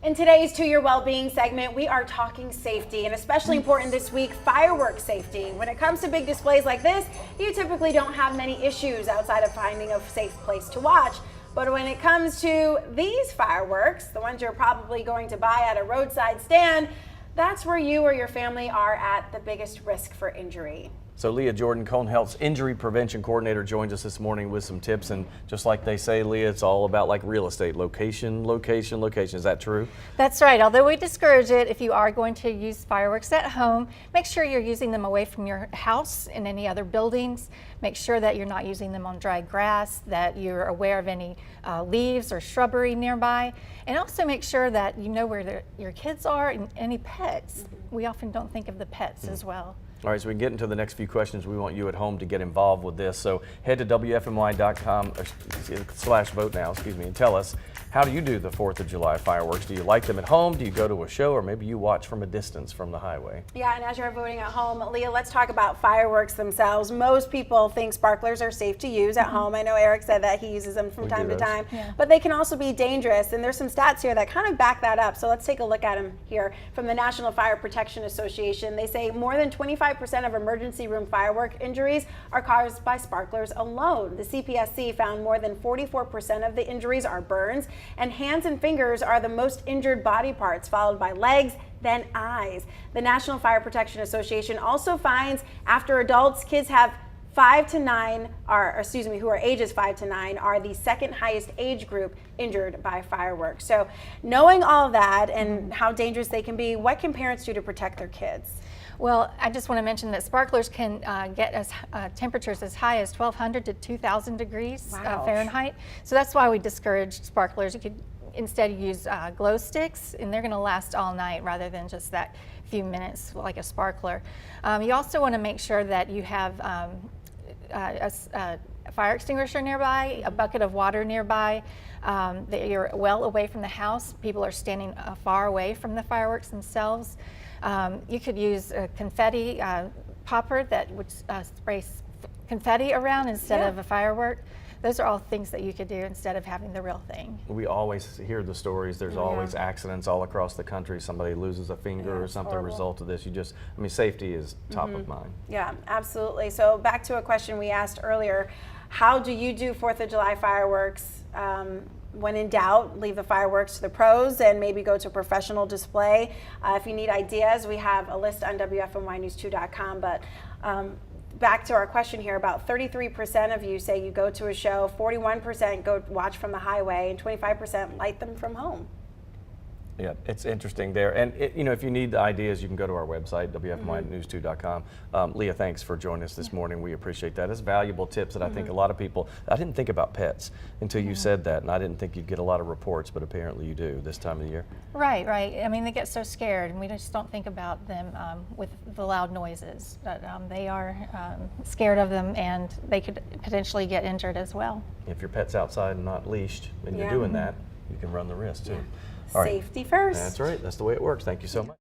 In today's To Your Wellbeing segment, we are talking safety, and especially important this week, fireworks safety. When it comes to big displays like this, you typically don't have many issues outside of finding a safe place to watch. But when it comes to these fireworks, the ones you're probably going to buy at a roadside stand, that's where you or your family are at the biggest risk for injury. So Leigha Jordan, Cone Health's Injury Prevention Coordinator, joins us this morning with some tips. And just like they say, Leigha, it's all about like real estate, location, location, location. Is that true? That's right. Although we discourage it, if you are going to use fireworks at home, make sure you're using them away from your house and any other buildings. Make sure that you're not using them on dry grass, that you're aware of any leaves or shrubbery nearby. And also make sure that you know where your kids are and any pets. We often don't think of the pets as well. All right, so we can get into the next few questions. We want you at home to get involved with this. So head to WFMY.com/vote now, and tell us, how do you do the 4th of July fireworks? Do you like them at home? Do you go to a show, or maybe you watch from a distance from the highway? Yeah, and as you're voting at home, Leigha, let's talk about fireworks themselves. Most people think sparklers are safe to use at home. I know Eric said that he uses them from time to time, but they can also be dangerous. And there's some stats here that kind of back that up. So let's take a look at them here. From the National Fire Protection Association, they say more than 25% of emergency room firework injuries are caused by sparklers alone. The CPSC found more than 44% of the injuries are burns, and hands and fingers are the most injured body parts, followed by legs, then eyes. The National Fire Protection Association also finds after adults, kids who are ages 5 to 9 are the second highest age group injured by fireworks. So knowing all that and how dangerous they can be, what can parents do to protect their kids? Well, I just want to mention that sparklers can get temperatures as high as 1,200 to 2,000 degrees Fahrenheit. So that's why we discourage sparklers. You could instead use glow sticks, and they're going to last all night rather than just that few minutes like a sparkler. You also want to make sure that you have a fire extinguisher nearby, a bucket of water nearby, that you're well away from the house. People are standing far away from the fireworks themselves. You could use a confetti popper that would spray confetti around instead of a firework. Those are all things that you could do instead of having the real thing. We always hear the stories. There's always accidents all across the country. Somebody loses a finger or something as a result of this. Safety is top of mind. Yeah, absolutely. So back to a question we asked earlier. How do you do 4th of July fireworks? When in doubt, leave the fireworks to the pros and maybe go to a professional display. If you need ideas, we have a list on WFMYnews2.com. But back to our question here, about 33% of you say you go to a show, 41% go watch from the highway, and 25% light them from home. Yeah, it's interesting there. And if you need the ideas, you can go to our website, WFMYnews2.com. Leigha, thanks for joining us this morning. We appreciate that. It's valuable tips that I think a lot of people, I didn't think about pets until you said that, and I didn't think you'd get a lot of reports, but apparently you do this time of the year. Right. I mean, they get so scared, and we just don't think about them with the loud noises. But they are scared of them, and they could potentially get injured as well. If your pet's outside and not leashed, and you're doing that, you can run the risk too. Safety first. That's right. That's the way it works. Thank you so much.